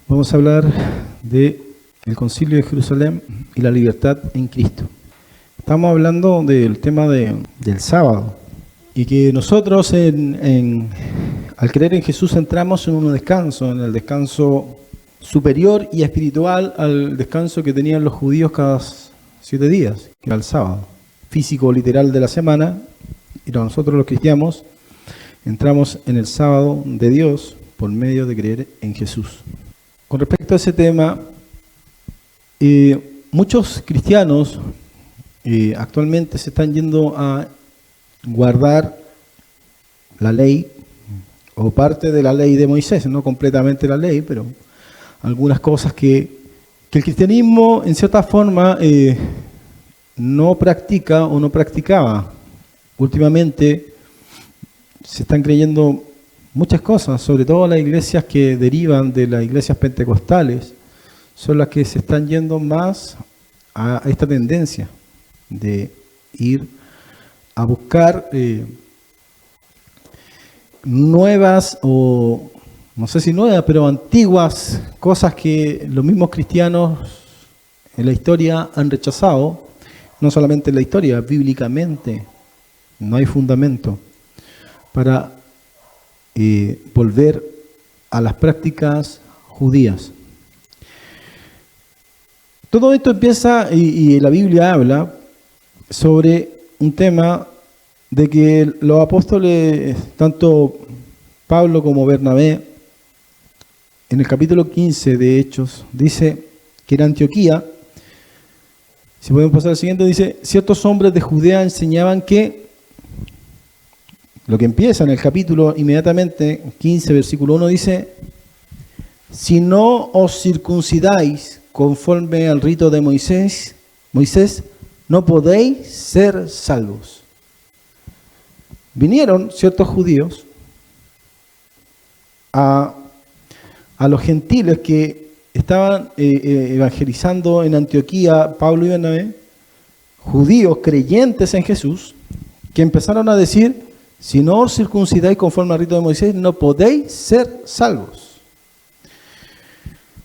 Vamos a hablar del Concilio de Jerusalén y la libertad en Cristo. Estamos hablando del tema del sábado y que nosotros al creer en Jesús entramos en un descanso, en el descanso superior y espiritual al descanso que tenían los judíos cada 7 días, que era el sábado, físico literal de la semana, y nosotros los cristianos entramos en el sábado de Dios por medio de creer en Jesús. Con respecto a ese tema, muchos cristianos actualmente se están yendo a guardar la ley o parte de la ley de Moisés, no completamente la ley, pero algunas cosas que el cristianismo en cierta forma no practica o no practicaba. Últimamente se están creyendo muchas cosas, sobre todo las iglesias que derivan de las iglesias pentecostales, son las que se están yendo más a esta tendencia de ir a buscar nuevas, o no sé si nuevas, pero antiguas cosas que los mismos cristianos en la historia han rechazado, no solamente en la historia, bíblicamente no hay fundamento para volver a las prácticas judías. Todo esto empieza, y la Biblia habla sobre un tema de que los apóstoles, tanto Pablo como Bernabé, en el capítulo 15 de Hechos, dice que en Antioquía, si podemos pasar al siguiente, dice, ciertos hombres de Judea enseñaban que, lo que empieza en el capítulo inmediatamente, 15, versículo 1, dice, si no os circuncidáis conforme al rito de Moisés, no podéis ser salvos. Vinieron ciertos judíos a los gentiles que estaban evangelizando en Antioquía, Pablo y Bernabé, judíos creyentes en Jesús, que empezaron a decir, si no os circuncidáis conforme al rito de Moisés, no podéis ser salvos.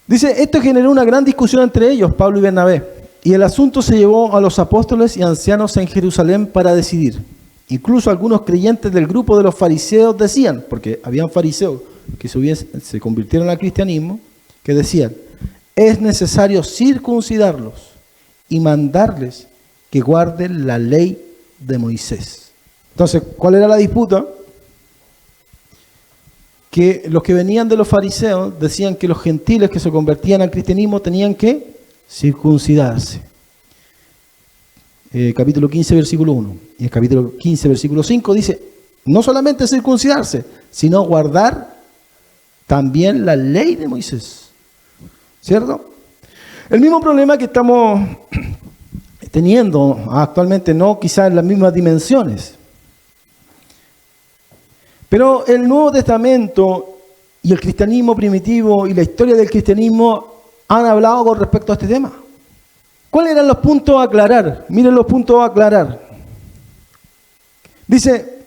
Dice, esto generó una gran discusión entre ellos, Pablo y Bernabé, y el asunto se llevó a los apóstoles y ancianos en Jerusalén para decidir. Incluso algunos creyentes del grupo de los fariseos decían, porque habían fariseos que se convirtieron al cristianismo, que decían, es necesario circuncidarlos y mandarles que guarden la ley de Moisés. Entonces, ¿cuál era la disputa? Que los que venían de los fariseos decían que los gentiles que se convertían al cristianismo tenían que circuncidarse. Capítulo 15, versículo 1. Y el capítulo 15, versículo 5 dice, no solamente circuncidarse, sino guardar también la ley de Moisés. ¿Cierto? El mismo problema que estamos teniendo actualmente, no quizás en las mismas dimensiones. Pero el Nuevo Testamento y el cristianismo primitivo y la historia del cristianismo han hablado con respecto a este tema. ¿Cuáles eran los puntos a aclarar? Miren los puntos a aclarar. Dice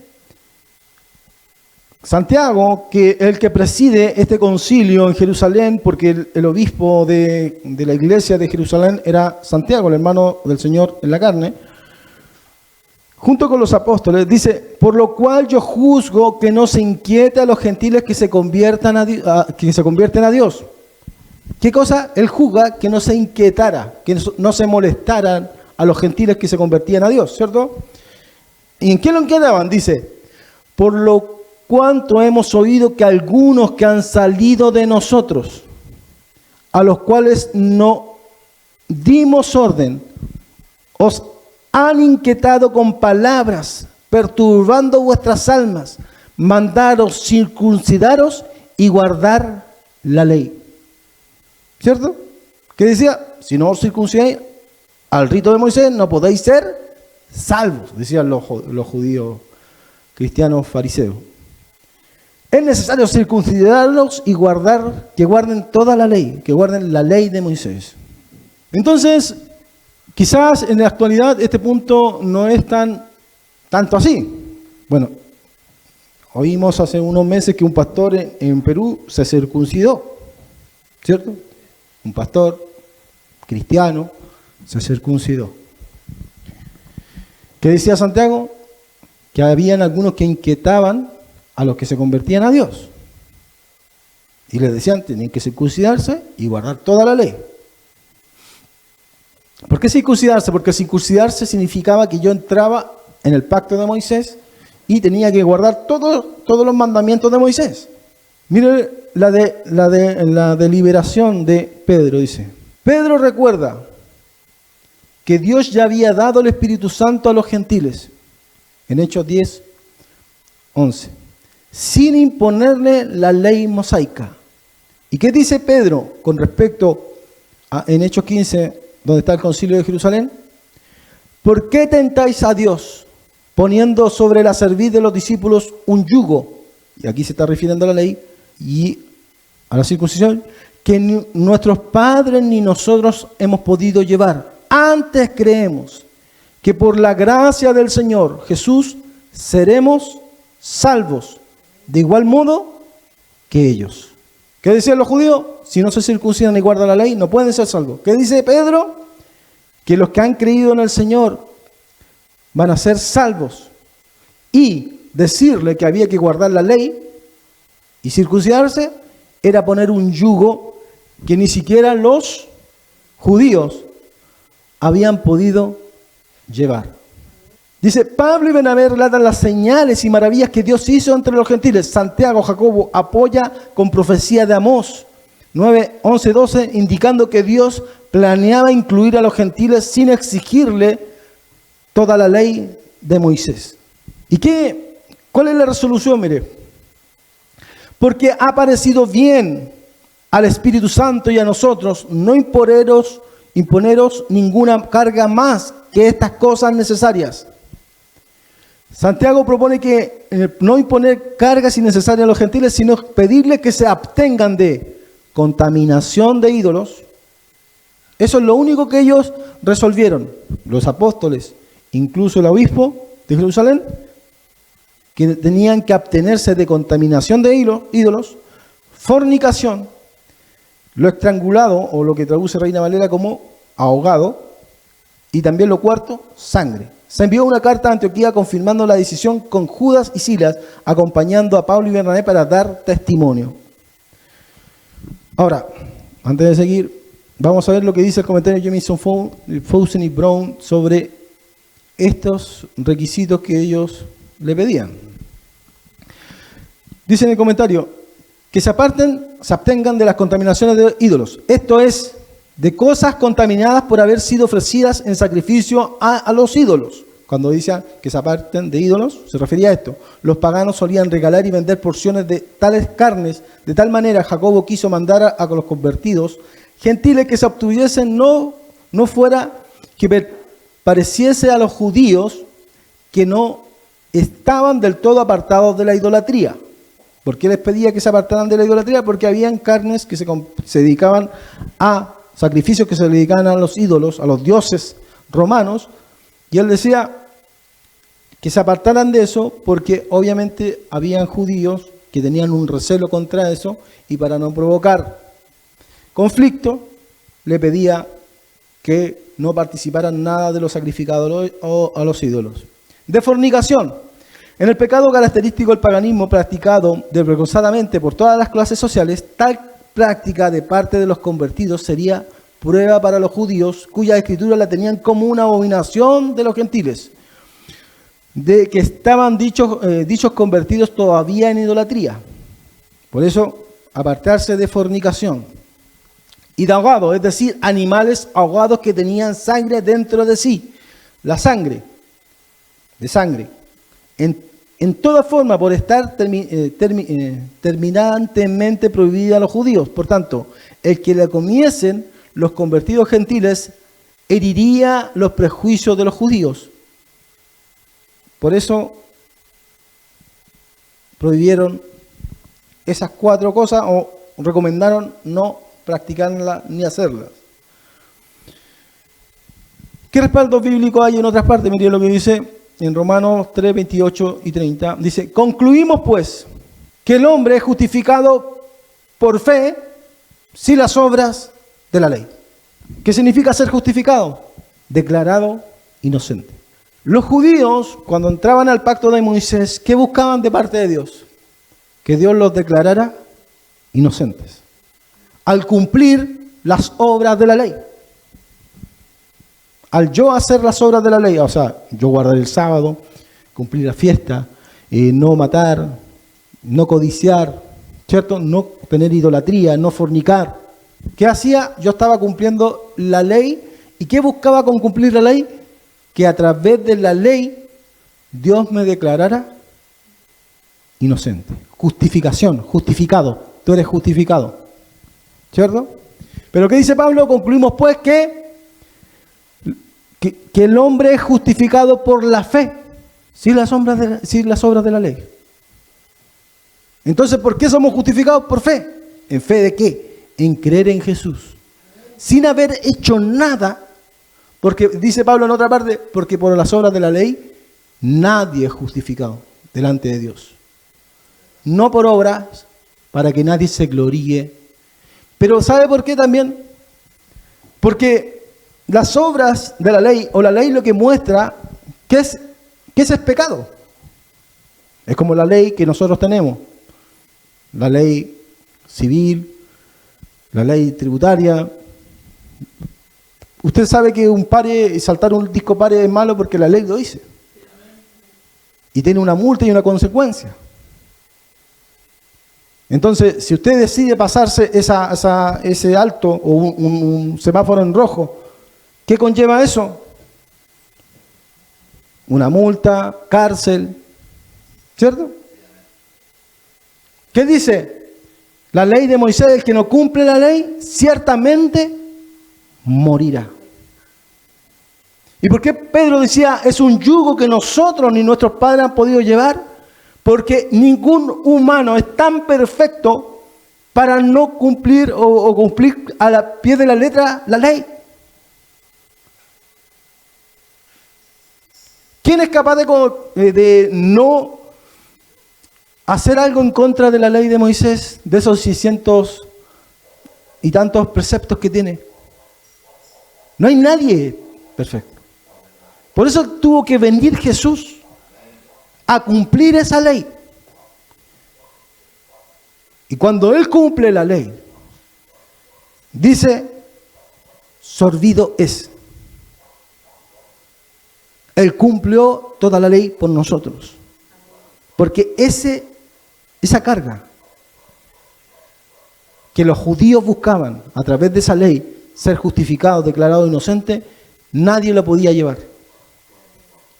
Santiago, que el que preside este concilio en Jerusalén, porque el obispo de la iglesia de Jerusalén era Santiago, el hermano del Señor en la carne, junto con los apóstoles, dice, por lo cual yo juzgo que no se inquiete a los gentiles que se convierten a Dios. ¿Qué cosa? Él juzga que no se inquietara, que no se molestaran a los gentiles que se convertían a Dios, ¿cierto? ¿Y en qué lo inquietaban? Dice, por lo cuanto hemos oído que algunos que han salido de nosotros, a los cuales no dimos orden, os han inquietado con palabras, perturbando vuestras almas, mandaros circuncidaros y guardar la ley. ¿Cierto? Que decía, si no os circuncidáis al rito de Moisés, no podéis ser salvos, decían los judíos cristianos fariseos. Es necesario circuncidarlos y que guarden toda la ley, que guarden la ley de Moisés. Entonces, quizás en la actualidad este punto no es tanto así. Bueno, oímos hace unos meses que un pastor en Perú se circuncidó. ¿cierto? Un pastor cristiano se circuncidó. ¿Qué decía Santiago? Que habían algunos que inquietaban a los que se convertían a Dios. Y les decían, tienen que circuncidarse y guardar toda la ley. ¿Por qué circuncidarse? Porque circuncidarse significaba que yo entraba en el pacto de Moisés y tenía que guardar todos los mandamientos de Moisés. Mire la deliberación de Pedro, dice. Pedro recuerda que Dios ya había dado el Espíritu Santo a los gentiles, en Hechos 10, 11, sin imponerle la ley mosaica. ¿Y qué dice Pedro con respecto a, en Hechos 15, donde está el concilio de Jerusalén? ¿Por qué tentáis a Dios, poniendo sobre la cerviz de los discípulos un yugo? Y aquí se está refiriendo a la ley y a la circuncisión, que ni nuestros padres ni nosotros hemos podido llevar. Antes creemos que por la gracia del Señor Jesús seremos salvos, de igual modo que ellos. ¿Qué decían los judíos? Si no se circuncidan y guardan la ley, no pueden ser salvos. ¿Qué dice Pedro? Que los que han creído en el Señor van a ser salvos. Y decirle que había que guardar la ley y circuncidarse era poner un yugo que ni siquiera los judíos habían podido llevar. Dice, Pablo y Bernabé relatan las señales y maravillas que Dios hizo entre los gentiles. Santiago, Jacobo apoya con profecía de Amós 9, 11, 12, indicando que Dios planeaba incluir a los gentiles sin exigirle toda la ley de Moisés. ¿Y cuál es la resolución? Mire, porque ha parecido bien al Espíritu Santo y a nosotros no imponeros ninguna carga más que estas cosas necesarias. Santiago propone que no imponer cargas innecesarias a los gentiles, sino pedirles que se abstengan de contaminación de ídolos. Eso es lo único que ellos resolvieron, los apóstoles, incluso el obispo de Jerusalén, que tenían que abstenerse de contaminación de ídolos, fornicación, lo estrangulado, o lo que traduce Reina Valera como ahogado, y también lo cuarto, sangre. Se envió una carta a Antioquía confirmando la decisión con Judas y Silas, acompañando a Pablo y Bernabé para dar testimonio. Ahora, antes de seguir, vamos a ver lo que dice el comentario de Jamieson, Fawcett y Brown sobre estos requisitos que ellos le pedían. Dice en el comentario que se abstengan de las contaminaciones de ídolos. Esto es, de cosas contaminadas por haber sido ofrecidas en sacrificio a los ídolos. Cuando decían que se aparten de ídolos, se refería a esto. Los paganos solían regalar y vender porciones de tales carnes. De tal manera, Jacobo quiso mandar a los convertidos gentiles que se obtuviesen no fuera que pareciese a los judíos que no estaban del todo apartados de la idolatría. ¿Por qué les pedía que se apartaran de la idolatría? Porque habían carnes que se dedicaban a sacrificios que se dedicaban a los ídolos, a los dioses romanos, y él decía que se apartaran de eso porque obviamente habían judíos que tenían un recelo contra eso, y para no provocar conflicto le pedía que no participaran nada de los sacrificados a los ídolos. De fornicación. En el pecado característico del paganismo practicado desvergonzadamente por todas las clases sociales, tal práctica de parte de los convertidos sería prueba para los judíos, cuya escritura la tenían como una abominación de los gentiles, de que estaban dichos convertidos todavía en idolatría. Por eso, apartarse de fornicación. Y de ahogado, es decir, animales ahogados que tenían sangre dentro de sí. La sangre, de sangre. En toda forma, por estar terminantemente prohibida a los judíos. Por tanto, el que la comiesen los convertidos gentiles heriría los prejuicios de los judíos. Por eso prohibieron esas 4 cosas o recomendaron no practicarlas ni hacerlas. ¿Qué respaldo bíblico hay en otras partes? Miren lo que dice en Romanos 3, 28 y 30. Dice, concluimos pues que el hombre es justificado por fe sin las obras de la ley. ¿Qué significa ser justificado? Declarado inocente. Los judíos, cuando entraban al pacto de Moisés, ¿qué buscaban de parte de Dios? Que Dios los declarara inocentes, al cumplir las obras de la ley. Al yo hacer las obras de la ley, o sea, yo guardar el sábado, cumplir la fiesta, no matar, no codiciar, ¿cierto? No tener idolatría, no fornicar. ¿Qué hacía? Yo estaba cumpliendo la ley. ¿Y qué buscaba con cumplir la ley? Que a través de la ley Dios me declarara inocente. Justificación, justificado. Tú eres justificado, ¿cierto? Pero ¿qué dice Pablo? Concluimos pues que el hombre es justificado por la fe, sin las obras de la ley. Entonces, ¿por qué somos justificados? Por fe. ¿En fe de qué? En creer en Jesús. Sin haber hecho nada, porque dice Pablo en otra parte, porque por las obras de la ley nadie es justificado delante de Dios. No por obras, para que nadie se gloríe. Pero ¿sabe por qué también? Porque las obras de la ley, o la ley lo que muestra, ¿qué es pecado? Es como la ley que nosotros tenemos. La ley civil, la ley tributaria. Usted sabe que un pare y saltar un disco pare es malo porque la ley lo dice. Y tiene una multa y una consecuencia. Entonces, si usted decide pasarse ese alto o un semáforo en rojo, ¿qué conlleva eso? Una multa, cárcel, ¿cierto? ¿Qué dice? La ley de Moisés, el que no cumple la ley, ciertamente morirá. ¿Y por qué Pedro decía, es un yugo que nosotros ni nuestros padres han podido llevar? Porque ningún humano es tan perfecto para no cumplir o cumplir a la pie de la letra la ley. ¿Quién es capaz de no hacer algo en contra de la ley de Moisés, de esos 600 y tantos preceptos que tiene? No hay nadie perfecto. Por eso tuvo que venir Jesús a cumplir esa ley. Y cuando Él cumple la ley, dice, sorbido es. Él cumplió toda la ley por nosotros. Porque esa carga que los judíos buscaban a través de esa ley, ser justificados, declarados inocentes, nadie la podía llevar.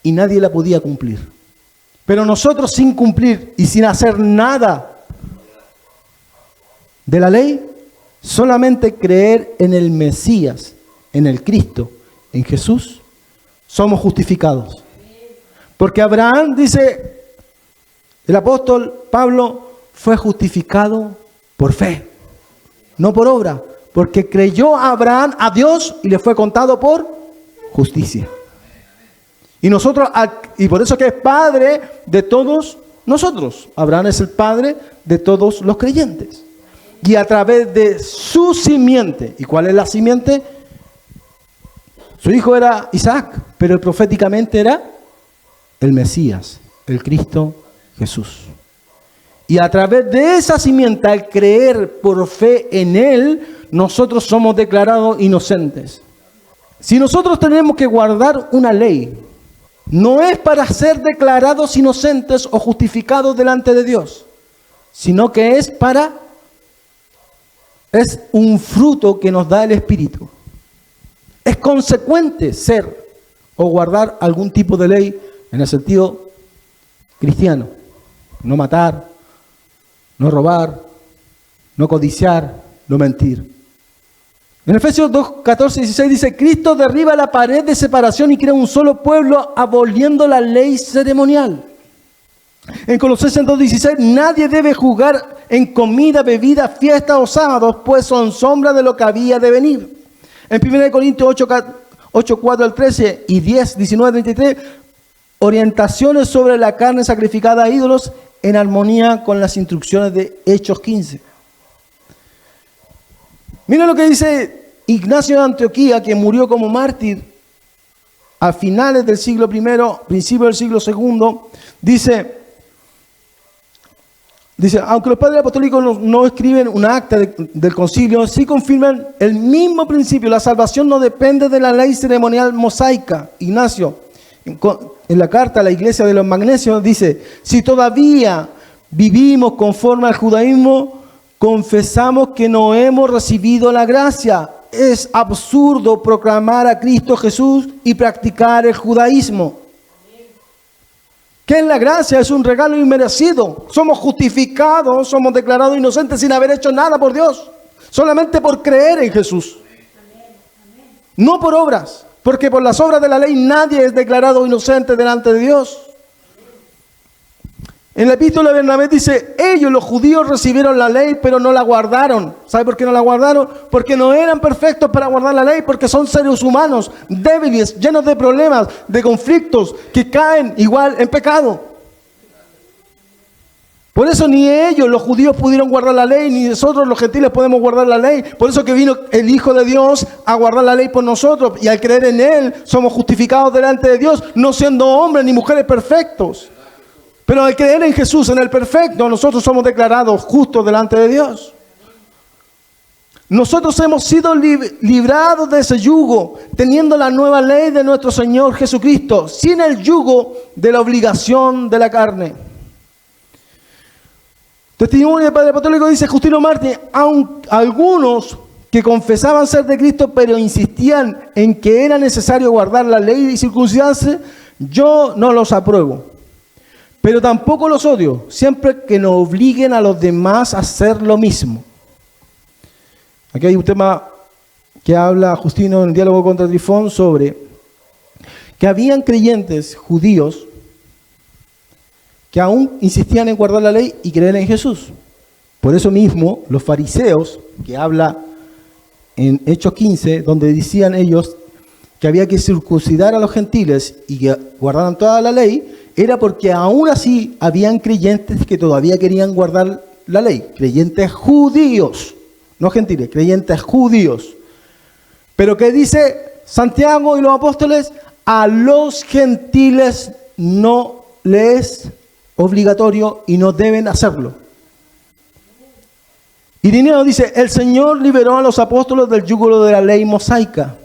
Y nadie la podía cumplir. Pero nosotros sin cumplir y sin hacer nada de la ley, solamente creer en el Mesías, en el Cristo, en Jesús, somos justificados. Porque Abraham, dice el apóstol Pablo, fue justificado por fe, no por obra, porque creyó Abraham a Dios y le fue contado por justicia. Y nosotros, y por eso que es padre de todos nosotros. Abraham es el padre de todos los creyentes. Y a través de su simiente, ¿y cuál es la simiente? Su hijo era Isaac, pero proféticamente era el Mesías, el Cristo Jesús. Y a través de esa simiente, al creer por fe en Él, nosotros somos declarados inocentes. Si nosotros tenemos que guardar una ley, no es para ser declarados inocentes o justificados delante de Dios, sino que es un fruto que nos da el Espíritu. Es consecuente ser o guardar algún tipo de ley en el sentido cristiano. No matar, no robar, no codiciar, no mentir. En Efesios 2, 14 y 16 dice, Cristo derriba la pared de separación y crea un solo pueblo aboliendo la ley ceremonial. En Colosenses 2:16, nadie debe juzgar en comida, bebida, fiesta o sábados, pues son sombra de lo que había de venir. En 1 Corintios 8, 4 al 13 y 10, 19, 33, orientaciones sobre la carne sacrificada a ídolos en armonía con las instrucciones de Hechos 15. Mira lo que dice Ignacio de Antioquía, que murió como mártir a finales del siglo I, principio del siglo II. Dice, aunque los padres apostólicos no escriben un acta del concilio, sí confirman el mismo principio. La salvación no depende de la ley ceremonial mosaica. Ignacio, en la carta a la iglesia de los Magnesios, dice, si todavía vivimos conforme al judaísmo, confesamos que no hemos recibido la gracia. Es absurdo proclamar a Cristo Jesús y practicar el judaísmo. ¿Qué es la gracia? Es un regalo inmerecido. Somos justificados, somos declarados inocentes sin haber hecho nada por Dios. Solamente por creer en Jesús. No por obras. Porque por las obras de la ley nadie es declarado inocente delante de Dios. En la epístola de Bernabé dice, ellos los judíos recibieron la ley pero no la guardaron. ¿Sabe por qué no la guardaron? Porque no eran perfectos para guardar la ley, porque son seres humanos, débiles, llenos de problemas, de conflictos, que caen igual en pecado. Por eso ni ellos, los judíos, pudieron guardar la ley, ni nosotros los gentiles podemos guardar la ley. Por eso que vino el Hijo de Dios a guardar la ley por nosotros, y al creer en Él somos justificados delante de Dios, no siendo hombres ni mujeres perfectos. Pero al creer en Jesús, en el perfecto, nosotros somos declarados justos delante de Dios. Nosotros hemos sido librados de ese yugo, teniendo la nueva ley de nuestro Señor Jesucristo, sin el yugo de la obligación de la carne. Testimonio del Padre Apostólico dice Justino Mártir, algunos que confesaban ser de Cristo, pero insistían en que era necesario guardar la ley y circuncidarse, yo no los apruebo. Pero tampoco los odio, siempre que no obliguen a los demás a hacer lo mismo. Aquí hay un tema que habla Justino en el diálogo contra Trifón sobre que habían creyentes judíos que aún insistían en guardar la ley y creer en Jesús. Por eso mismo, los fariseos, que habla en Hechos 15, donde decían ellos que había que circuncidar a los gentiles y que guardaran toda la ley, era porque aún así habían creyentes que todavía querían guardar la ley. Creyentes judíos, no gentiles, creyentes judíos. Pero ¿qué dice Santiago y los apóstoles? A los gentiles no les es obligatorio y no deben hacerlo. Irineo dice, el Señor liberó a los apóstoles del yugo de la ley mosaica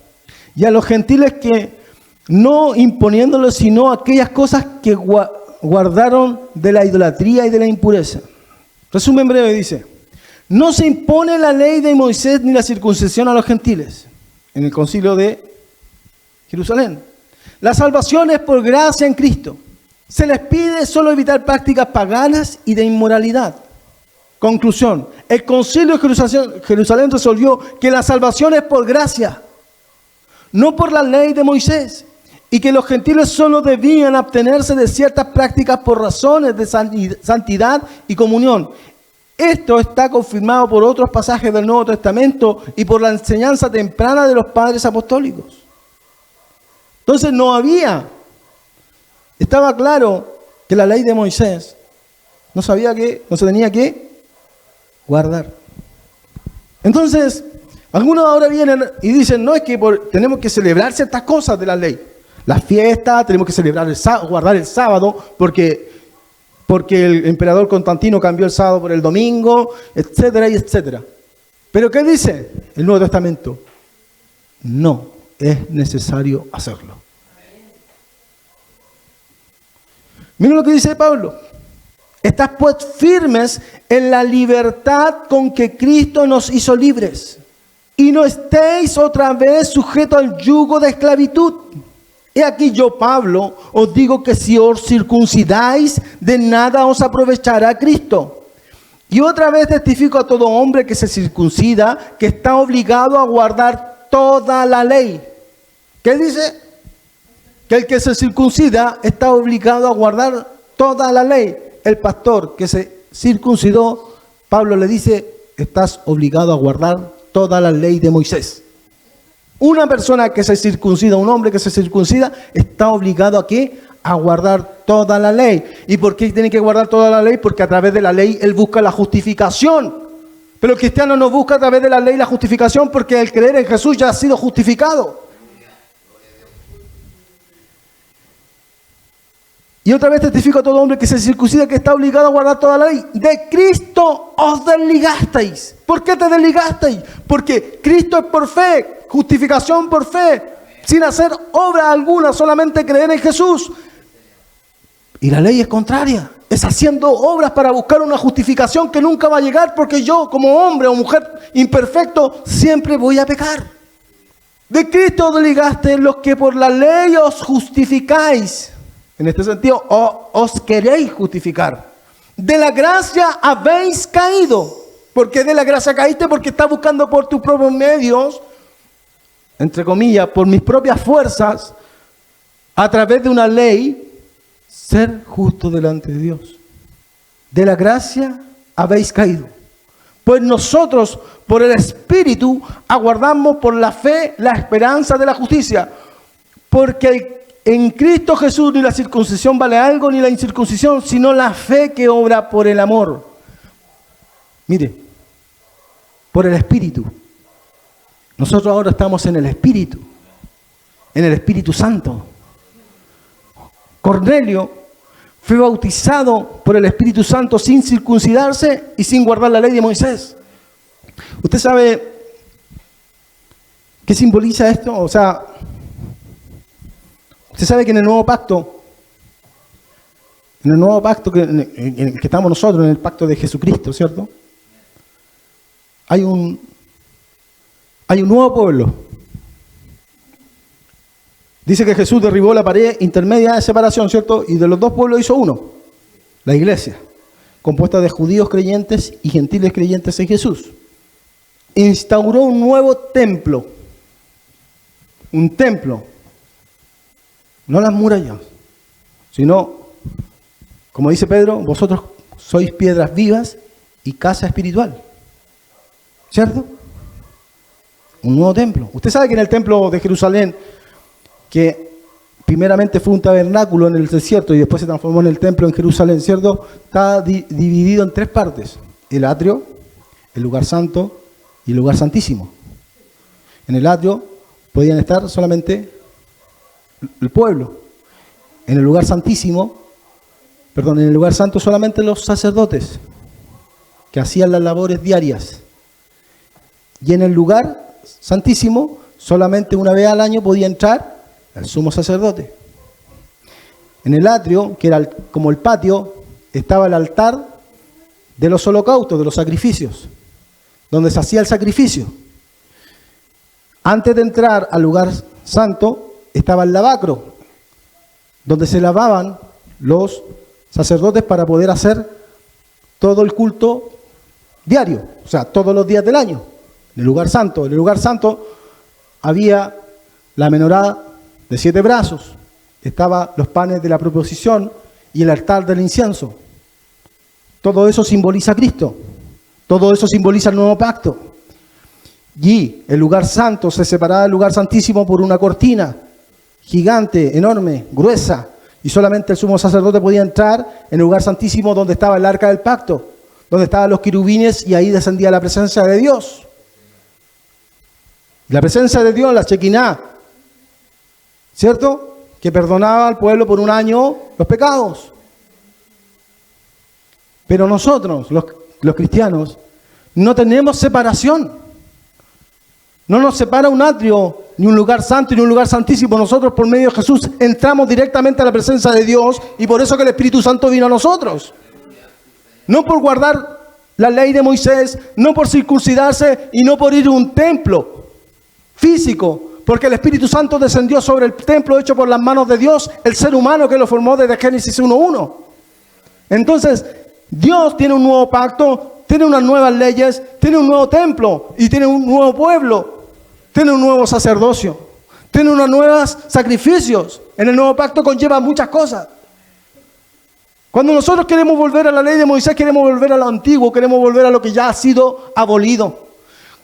y a los gentiles que no imponiéndoles sino aquellas cosas que guardaron de la idolatría y de la impureza. Resumen breve dice, no se impone la ley de Moisés ni la circuncisión a los gentiles en el concilio de Jerusalén. La salvación es por gracia en Cristo. Se les pide solo evitar prácticas paganas y de inmoralidad. Conclusión, el concilio de Jerusalén resolvió que la salvación es por gracia, no por la ley de Moisés, y que los gentiles solo debían abstenerse de ciertas prácticas por razones de santidad y comunión. Esto está confirmado por otros pasajes del Nuevo Testamento y por la enseñanza temprana de los padres apostólicos. Entonces estaba claro que la ley de Moisés no se tenía que guardar. Entonces, algunos ahora vienen y dicen, no, es que tenemos que celebrar ciertas cosas de la ley. Las fiestas, tenemos que celebrar guardar el sábado, porque el emperador Constantino cambió el sábado por el domingo, etcétera y etcétera. ¿Pero qué dice el Nuevo Testamento? No es necesario hacerlo. Miren lo que dice Pablo. Estad pues firmes en la libertad con que Cristo nos hizo libres, y no estéis otra vez sujetos al yugo de esclavitud. He aquí yo, Pablo, os digo que si os circuncidáis, de nada os aprovechará Cristo. Y otra vez testifico a todo hombre que se circuncida, que está obligado a guardar toda la ley. ¿Qué dice? Que el que se circuncida está obligado a guardar toda la ley. El pastor que se circuncidó, Pablo le dice, estás obligado a guardar toda la ley de Moisés. Una persona que se circuncida, un hombre que se circuncida, está obligado ¿a qué? A guardar toda la ley. ¿Y por qué tiene que guardar toda la ley? Porque a través de la ley él busca la justificación. Pero el cristiano no busca a través de la ley la justificación, porque al creer en Jesús ya ha sido justificado. Y otra vez testifico a todo hombre que se circuncida que está obligado a guardar toda la ley. De Cristo os desligasteis. ¿Por qué te desligasteis? Porque Cristo es por fe, justificación por fe, sin hacer obra alguna, solamente creer en Jesús. Y la ley es contraria, es haciendo obras para buscar una justificación que nunca va a llegar, porque yo como hombre o mujer imperfecto siempre voy a pecar. De Cristo os desligasteis los que por la ley os justificáis. En este sentido, os queréis justificar. De la gracia habéis caído. ¿Por qué de la gracia caíste? Porque estás buscando por tus propios medios, entre comillas, por mis propias fuerzas, a través de una ley, ser justo delante de Dios. De la gracia habéis caído. Pues nosotros, por el Espíritu, aguardamos por la fe la esperanza de la justicia. Porque en Cristo Jesús ni la circuncisión vale algo, ni la incircuncisión, sino la fe que obra por el amor. Mire, por el Espíritu. Nosotros ahora estamos en el Espíritu Santo. Cornelio fue bautizado por el Espíritu Santo sin circuncidarse y sin guardar la ley de Moisés. ¿Usted sabe qué simboliza esto? O sea, usted sabe que en el nuevo pacto en el que estamos nosotros, en el pacto de Jesucristo, ¿cierto? Hay un nuevo pueblo. Dice que Jesús derribó la pared intermedia de separación, ¿cierto? Y de los dos pueblos hizo uno, la iglesia, compuesta de judíos creyentes y gentiles creyentes en Jesús. Instauró un nuevo templo. Un templo. No las murallas, sino, como dice Pedro, vosotros sois piedras vivas y casa espiritual. ¿Cierto? Un nuevo templo. Usted sabe que en el templo de Jerusalén, que primeramente fue un tabernáculo en el desierto y después se transformó en el templo en Jerusalén, ¿cierto? Está dividido en tres partes: el atrio, el lugar santo y el lugar santísimo. En el atrio podían estar solamente el pueblo. En el lugar santísimo, en el lugar santo solamente los sacerdotes que hacían las labores diarias. Y en el lugar santísimo, solamente una vez al año podía entrar el sumo sacerdote. En el atrio, que era como el patio, estaba el altar de los holocaustos, de los sacrificios, donde se hacía el sacrificio. Antes de entrar al lugar santo, estaba el lavacro, donde se lavaban los sacerdotes para poder hacer todo el culto diario, o sea, todos los días del año. En el lugar santo había la menorá de 7 brazos, estaban los panes de la proposición y el altar del incienso. Todo eso simboliza a Cristo, todo eso simboliza el nuevo pacto. Y el lugar santo se separaba del lugar santísimo por una cortina gigante, enorme, gruesa, y solamente el sumo sacerdote podía entrar en el lugar santísimo donde estaba el arca del pacto, donde estaban los querubines, y ahí descendía la presencia de Dios. La presencia de Dios, la Shekinah, ¿cierto? Que perdonaba al pueblo por un año los pecados. Pero nosotros, los cristianos, no tenemos separación. No nos separa un atrio, ni un lugar santo, ni un lugar santísimo. Nosotros, por medio de Jesús, entramos directamente a la presencia de Dios, y por eso que el Espíritu Santo vino a nosotros. No por guardar la ley de Moisés, no por circuncidarse y no por ir a un templo físico, porque el Espíritu Santo descendió sobre el templo hecho por las manos de Dios, el ser humano que lo formó desde Génesis 1:1. Entonces, Dios tiene un nuevo pacto, tiene unas nuevas leyes, tiene un nuevo templo y tiene un nuevo pueblo, tiene un nuevo sacerdocio, tiene unos nuevos sacrificios. En el nuevo pacto conlleva muchas cosas. Cuando nosotros queremos volver a la ley de Moisés, queremos volver a lo antiguo, queremos volver a lo que ya ha sido abolido.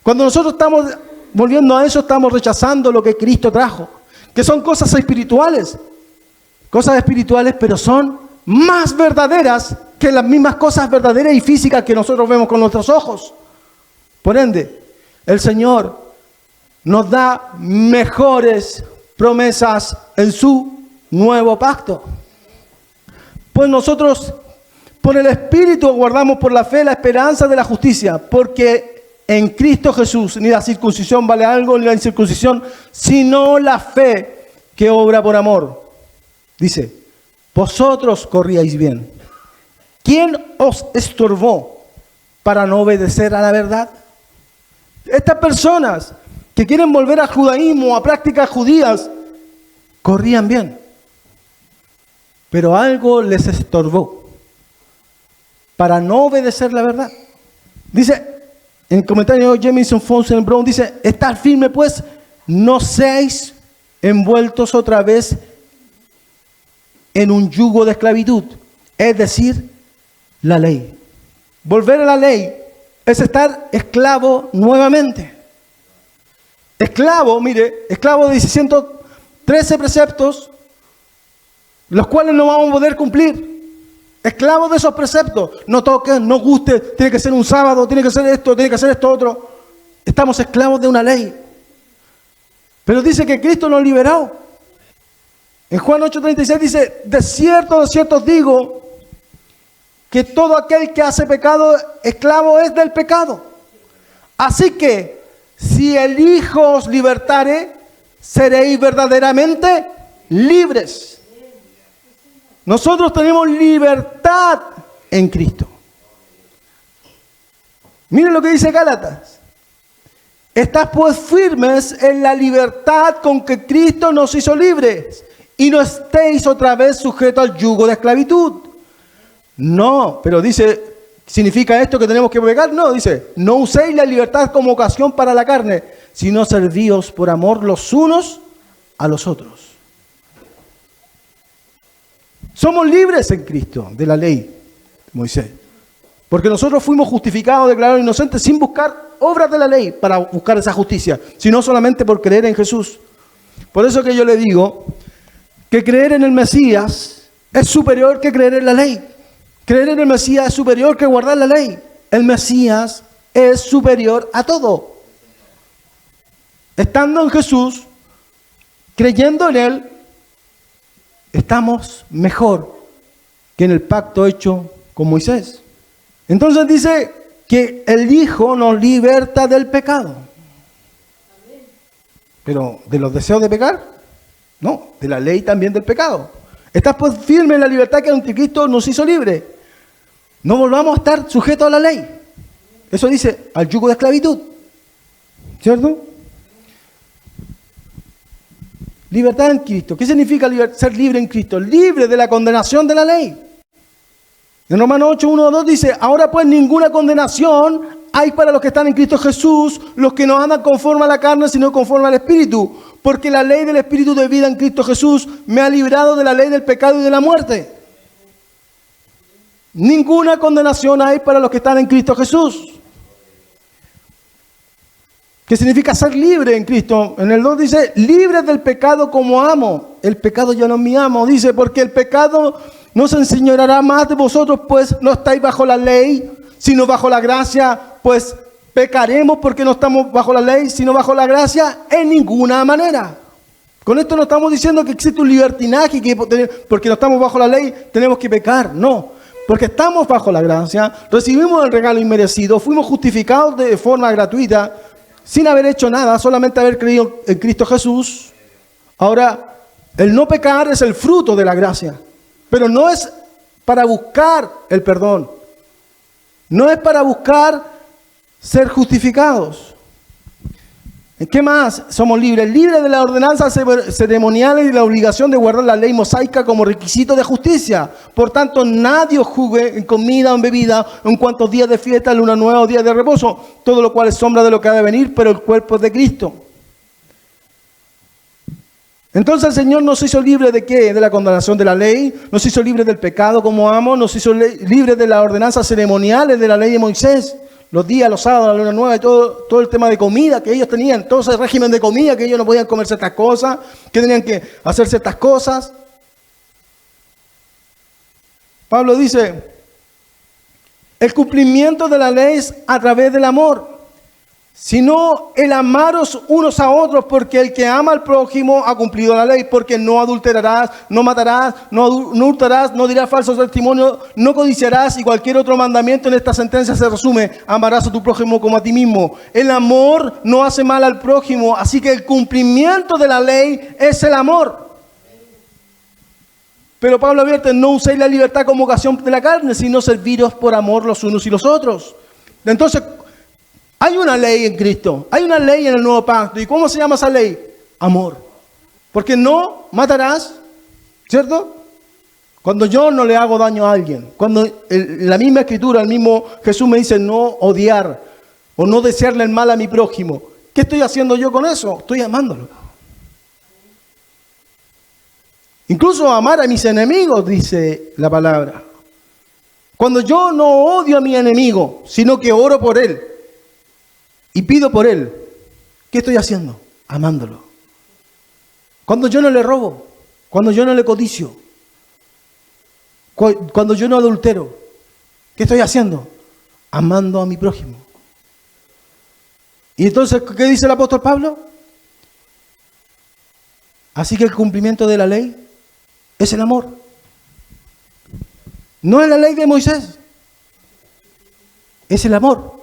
Cuando nosotros estamos volviendo a eso, estamos rechazando lo que Cristo trajo, que son cosas espirituales, pero son más verdaderas que las mismas cosas verdaderas y físicas que nosotros vemos con nuestros ojos. Por ende, el Señor nos da mejores promesas en su nuevo pacto. Pues nosotros, por el Espíritu, guardamos por la fe la esperanza de la justicia, porque en Cristo Jesús ni la circuncisión vale algo, ni la incircuncisión, sino la fe que obra por amor. Dice, vosotros corríais bien. ¿Quién os estorbó para no obedecer a la verdad? Estas personas que quieren volver al judaísmo, a prácticas judías, corrían bien. Pero algo les estorbó para no obedecer la verdad. Dice, en el comentario Jamison Fonsen Brown, dice, estad firme pues, no seáis envueltos otra vez en un yugo de esclavitud, es decir, la ley. Volver a la ley es estar esclavo nuevamente. Esclavo, mire, esclavo de 613 preceptos, los cuales no vamos a poder cumplir. Esclavo de esos preceptos. No toques, no guste, tiene que ser un sábado, tiene que ser esto, tiene que ser esto otro. Estamos esclavos de una ley. Pero dice que Cristo nos liberó. En Juan 8:36 dice, de cierto os digo, que todo aquel que hace pecado, esclavo es del pecado. Así que, si el Hijo os libertare, seréis verdaderamente libres. Nosotros tenemos libertad en Cristo. Miren lo que dice Gálatas. Estad pues firmes en la libertad con que Cristo nos hizo libres, y no estéis otra vez sujetos al yugo de esclavitud. No, pero dice, ¿significa esto que tenemos que pecar? No, dice, no uséis la libertad como ocasión para la carne, sino servíos por amor los unos a los otros. Somos libres en Cristo de la ley de Moisés, porque nosotros fuimos justificados, declarados inocentes sin buscar obras de la ley para buscar esa justicia, sino solamente por creer en Jesús. Por eso que yo le digo que creer en el Mesías es superior que creer en la ley. Creer en el Mesías es superior que guardar la ley. El Mesías es superior a todo. Estando en Jesús, creyendo en Él, estamos mejor que en el pacto hecho con Moisés. Entonces dice que el Hijo nos liberta del pecado. Pero ¿de los deseos de pecar? No, de la ley también del pecado. Estás pues firme en la libertad que Cristo nos hizo libre. No volvamos a estar sujetos a la ley. Eso dice, al yugo de esclavitud. ¿Cierto? Libertad en Cristo. ¿Qué significa ser libre en Cristo? Libre de la condenación de la ley. En Romanos 8, 1, 2 dice, ahora pues ninguna condenación hay para los que están en Cristo Jesús, los que no andan conforme a la carne, sino conforme al Espíritu. Porque la ley del Espíritu de vida en Cristo Jesús me ha librado de la ley del pecado y de la muerte. Ninguna condenación hay para los que están en Cristo Jesús. ¿Qué significa ser libre en Cristo? En el 2 dice, libres del pecado como amo. El pecado ya no es mi amo. Dice, porque el pecado no se enseñoreará más de vosotros, pues no estáis bajo la ley, sino bajo la gracia. Pues pecaremos porque no estamos bajo la ley, sino bajo la gracia en ninguna manera. Con esto no estamos diciendo que existe un libertinaje, que porque no estamos bajo la ley tenemos que pecar. No. Porque estamos bajo la gracia, recibimos el regalo inmerecido, fuimos justificados de forma gratuita, sin haber hecho nada, solamente haber creído en Cristo Jesús. Ahora, el no pecar es el fruto de la gracia, pero no es para buscar el perdón, no es para buscar ser justificados. ¿Qué más? Somos libres de la ordenanza ceremonial y la obligación de guardar la ley mosaica como requisito de justicia. Por tanto, nadie os juzgue en comida o en bebida, en cuantos días de fiesta, luna nueva o días de reposo, todo lo cual es sombra de lo que ha de venir, pero el cuerpo es de Cristo. Entonces el Señor nos hizo libres ¿de qué? De la condenación de la ley, nos hizo libres del pecado como amo, nos hizo libres de las ordenanzas ceremoniales de la ley de Moisés. Los días, los sábados, la luna nueva y todo el tema de comida que ellos tenían, todo ese régimen de comida que ellos no podían comer ciertas cosas, que tenían que hacer ciertas cosas. Pablo dice, el cumplimiento de la ley es a través del amor. sino el amaros unos a otros, porque el que ama al prójimo ha cumplido la ley, porque no adulterarás, no matarás, no hurtarás, no dirás falso testimonio, no codiciarás, y cualquier otro mandamiento en esta sentencia se resume: amarás a tu prójimo como a ti mismo. El amor no hace mal al prójimo, así que el cumplimiento de la ley es el amor. Pero Pablo advierte: no uséis la libertad como ocasión de la carne, sino serviros por amor los unos y los otros. Entonces, hay una ley en Cristo, hay una ley en el nuevo pacto. ¿Y cómo se llama esa ley? Amor. Porque no matarás, ¿cierto? Cuando yo no le hago daño a alguien, cuando la misma escritura, el mismo Jesús me dice no odiar o no desearle el mal a mi prójimo, ¿qué estoy haciendo yo con eso? Estoy amándolo. Incluso amar a mis enemigos, dice la palabra. Cuando yo no odio a mi enemigo, sino que oro por él y pido por él, ¿qué estoy haciendo? Amándolo. Cuando yo no le robo, cuando yo no le codicio, cuando yo no adultero, ¿qué estoy haciendo? Amando a mi prójimo. Y entonces, ¿qué dice el apóstol Pablo? Así que el cumplimiento de la ley es el amor. No es la ley de Moisés, es el amor.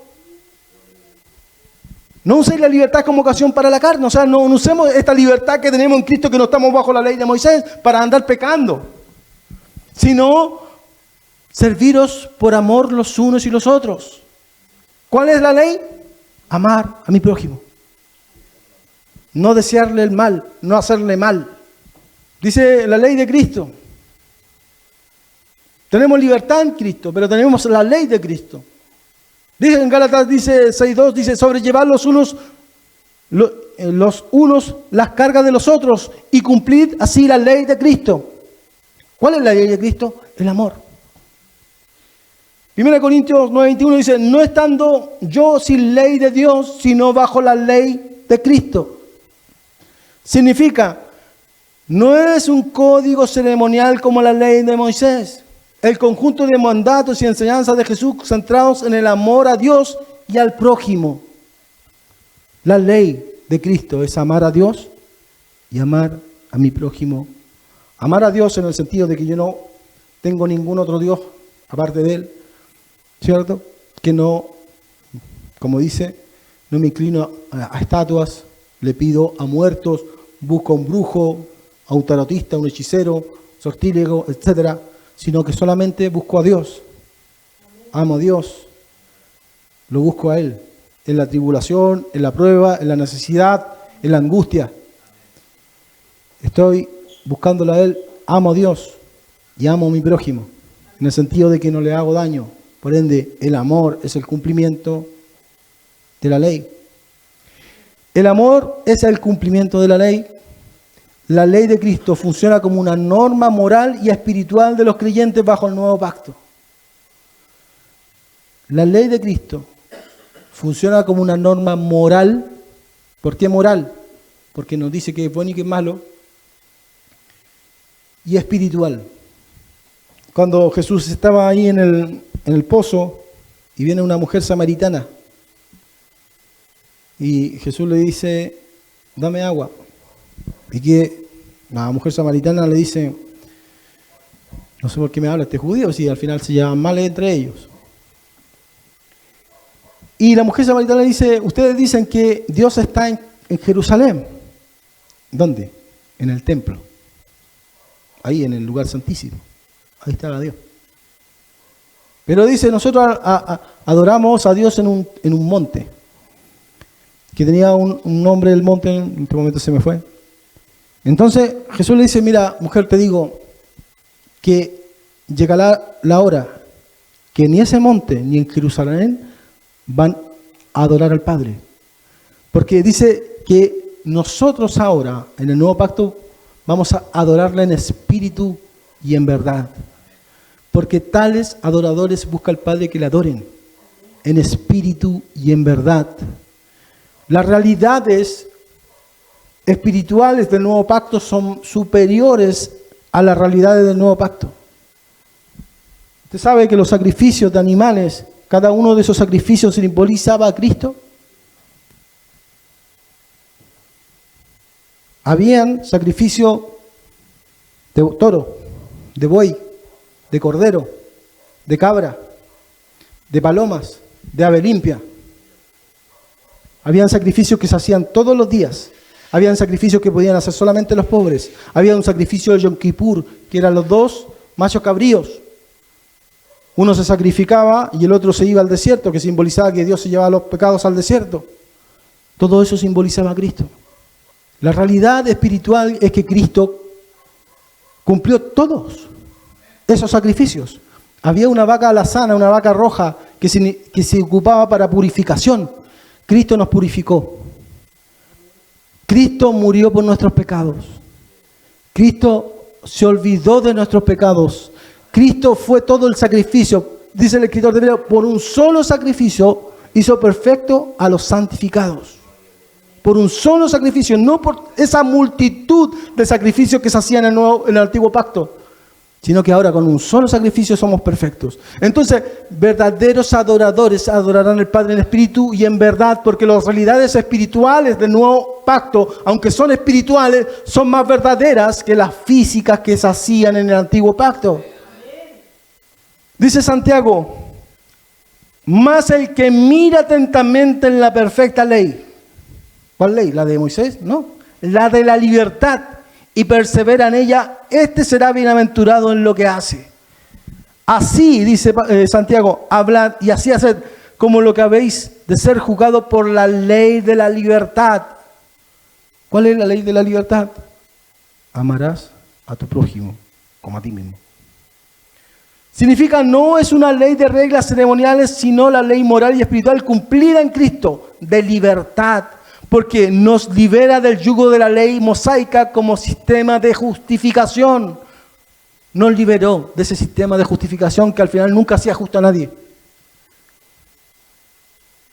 No uséis la libertad como ocasión para la carne, o sea, no usemos esta libertad que tenemos en Cristo, que no estamos bajo la ley de Moisés, para andar pecando, sino serviros por amor los unos y los otros. ¿Cuál es la ley? Amar a mi prójimo. No desearle el mal, no hacerle mal. Dice la ley de Cristo. Tenemos libertad en Cristo, pero tenemos la ley de Cristo. Dice en Gálatas, dice 6:2, dice: sobrellevar los unos las cargas de los otros y cumplir así la ley de Cristo. ¿Cuál es la ley de Cristo? El amor. 1 Corintios 9:21 dice: no estando yo sin ley de Dios, sino bajo la ley de Cristo. Significa, no es un código ceremonial como la ley de Moisés. El conjunto de mandatos y enseñanzas de Jesús centrados en el amor a Dios y al prójimo. La ley de Cristo es amar a Dios y amar a mi prójimo. Amar a Dios en el sentido de que yo no tengo ningún otro Dios aparte de Él, ¿cierto? Que no, como dice, no me inclino a estatuas, le pido a muertos, busco a un brujo, a un tarotista, a un hechicero, sortílego, etcétera, sino que solamente busco a Dios, amo a Dios, lo busco a Él, en la tribulación, en la prueba, en la necesidad, en la angustia. Estoy buscándolo a Él, amo a Dios y amo a mi prójimo, en el sentido de que no le hago daño. Por ende, el amor es el cumplimiento de la ley. El amor es el cumplimiento de la ley. La ley de Cristo funciona como una norma moral y espiritual de los creyentes bajo el nuevo pacto. La ley de Cristo funciona como una norma moral. ¿Por qué moral? Porque nos dice que es bueno y que es malo. Y espiritual. Cuando Jesús estaba ahí en el pozo y viene una mujer samaritana y Jesús le dice: dame agua. Y que la mujer samaritana le dice: no sé por qué me habla este judío, si al final se llevan mal entre ellos. Y la mujer samaritana le dice: ustedes dicen que Dios está en Jerusalén. ¿Dónde? En el templo. Ahí en el lugar santísimo. Ahí estaba Dios. Pero dice: nosotros adoramos a Dios en un monte, que tenía un nombre del monte, en este momento se me fue. Entonces Jesús le dice: mira, mujer, te digo que llegará la hora que ni ese monte ni en Jerusalén van a adorar al Padre. Porque dice que nosotros ahora, en el nuevo pacto, vamos a adorarle en espíritu y en verdad. Porque tales adoradores busca al Padre que le adoren en espíritu y en verdad. Las realidades espirituales del nuevo pacto son superiores a las realidades del nuevo pacto. Usted sabe que los sacrificios de animales, cada uno de esos sacrificios simbolizaba a Cristo. Habían sacrificio de toro, de buey, de cordero, de cabra, de palomas, de ave limpia. Habían sacrificios que se hacían todos los días. Habían sacrificios que podían hacer solamente los pobres. Había un sacrificio de Yom Kippur, que eran los dos machos cabríos. Uno se sacrificaba y el otro se iba al desierto, que simbolizaba que Dios se llevaba los pecados al desierto. Todo eso simbolizaba a Cristo. La realidad espiritual es que Cristo cumplió todos esos sacrificios. Había una vaca alazana, una vaca roja, que se ocupaba para purificación. Cristo nos purificó. Cristo murió por nuestros pecados. Cristo se olvidó de nuestros pecados. Cristo fue todo el sacrificio. Dice el escritor de Hebreos, por un solo sacrificio hizo perfecto a los santificados. Por un solo sacrificio, no por esa multitud de sacrificios que se hacían en el antiguo pacto, sino que ahora con un solo sacrificio somos perfectos. Entonces, verdaderos adoradores adorarán al Padre en espíritu y en verdad, porque las realidades espirituales del nuevo pacto, aunque son espirituales, son más verdaderas que las físicas que se hacían en el antiguo pacto. Dice Santiago, mas el que mira atentamente en la perfecta ley. ¿Cuál ley? ¿La de Moisés? No, la de la libertad, y persevera en ella, este será bienaventurado en lo que hace. Así, dice Santiago, hablad y así haced como lo que habéis de ser juzgado por la ley de la libertad. ¿Cuál es la ley de la libertad? Amarás a tu prójimo como a ti mismo. Significa, no es una ley de reglas ceremoniales, sino la ley moral y espiritual cumplida en Cristo, de libertad, porque nos libera del yugo de la ley mosaica como sistema de justificación. Nos liberó de ese sistema de justificación que al final nunca hacía justo a nadie.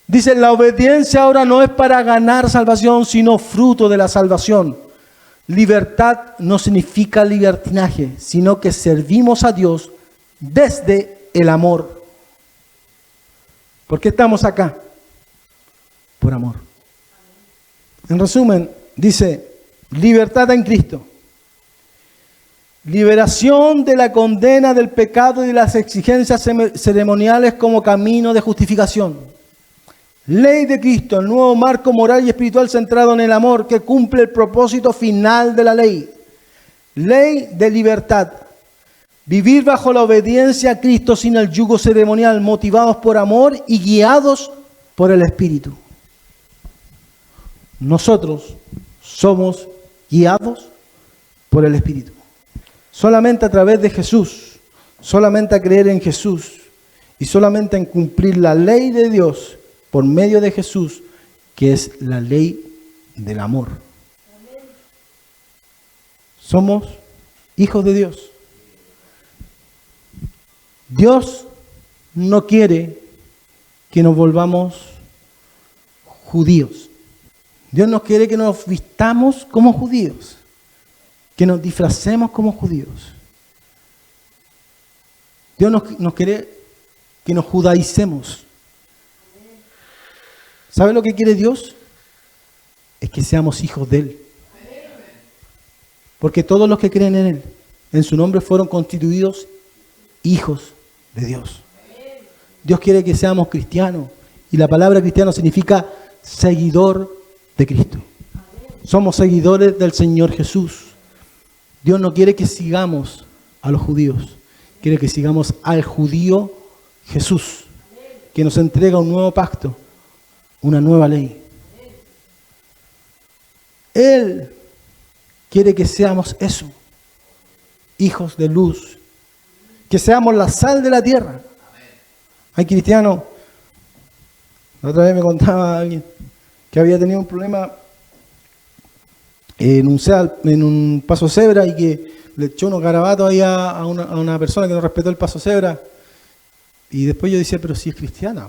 Dice, la obediencia ahora no es para ganar salvación, sino fruto de la salvación. Libertad no significa libertinaje, sino que servimos a Dios desde el amor. ¿Por qué estamos acá? Por amor. En resumen, dice, libertad en Cristo. Liberación de la condena del pecado y de las exigencias ceremoniales como camino de justificación. Ley de Cristo, el nuevo marco moral y espiritual centrado en el amor que cumple el propósito final de la ley. Ley de libertad. Vivir bajo la obediencia a Cristo sin el yugo ceremonial, motivados por amor y guiados por el Espíritu. Nosotros somos guiados por el Espíritu. Solamente a través de Jesús, solamente a creer en Jesús y solamente en cumplir la ley de Dios por medio de Jesús, que es la ley del amor. Somos hijos de Dios. Dios no quiere que nos volvamos judíos. Dios no quiere que nos vistamos como judíos, que nos disfracemos como judíos. Dios nos quiere que nos judaicemos. ¿Sabe lo que quiere Dios? Es que seamos hijos de Él. Porque todos los que creen en Él, en su nombre fueron constituidos hijos de Dios. Dios quiere que seamos cristianos. Y la palabra cristiano significa seguidor de Cristo. Somos seguidores del Señor Jesús. Dios no quiere que sigamos a los judíos. Quiere que sigamos al judío Jesús, que nos entrega un nuevo pacto, una nueva ley. Él quiere que seamos eso, hijos de luz, que seamos la sal de la tierra. Hay cristianos, la otra vez me contaba alguien que había tenido un problema en un paso cebra y que le echó unos garabatos ahí a una persona que no respetó el paso cebra. Y después yo decía, pero si es cristiana.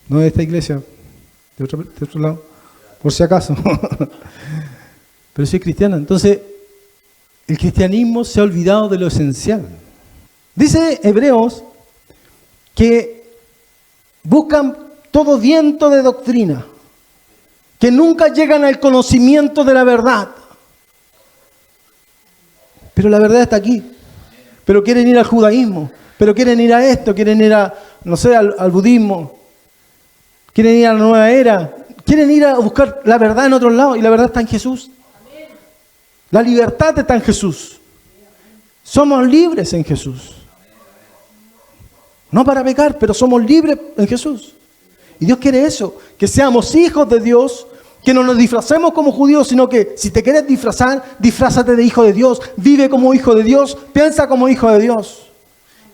No de esta iglesia, de otro lado, por si acaso. Pero si es cristiana. Entonces, el cristianismo se ha olvidado de lo esencial. Dice Hebreos que buscan todo viento de doctrina. que nunca llegan al conocimiento de la verdad. Pero la verdad está aquí. Pero quieren ir al judaísmo, pero quieren ir a esto, quieren ir a, no sé, al budismo, quieren ir a la nueva era, quieren ir a buscar la verdad en otros lados, y la verdad está en Jesús. La libertad está en Jesús. Somos libres en Jesús. No para pecar, pero somos libres en Jesús. Y Dios quiere eso, que seamos hijos de Dios, que no nos disfracemos como judíos, sino que si te quieres disfrazar, disfrázate de hijo de Dios, vive como hijo de Dios, piensa como hijo de Dios.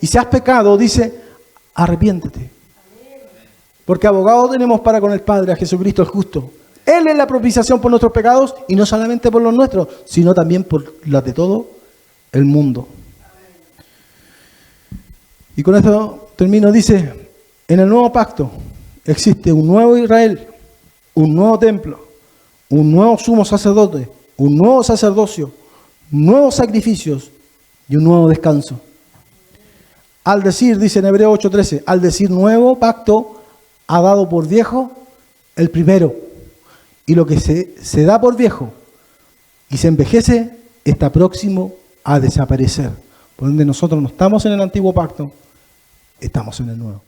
Y si has pecado, dice, arrepiéntete. Porque abogado tenemos para con el Padre, a Jesucristo el justo. Él es la propiciación por nuestros pecados, y no solamente por los nuestros, sino también por los de todo el mundo. Y con esto termino, dice, en el nuevo pacto existe un nuevo Israel, un nuevo templo, un nuevo sumo sacerdote, un nuevo sacerdocio, nuevos sacrificios y un nuevo descanso. Al decir, dice en Hebreos 8:13, al decir nuevo pacto, ha dado por viejo el primero. Y lo que se da por viejo y se envejece está próximo a desaparecer. Por donde nosotros no estamos en el antiguo pacto, estamos en el nuevo.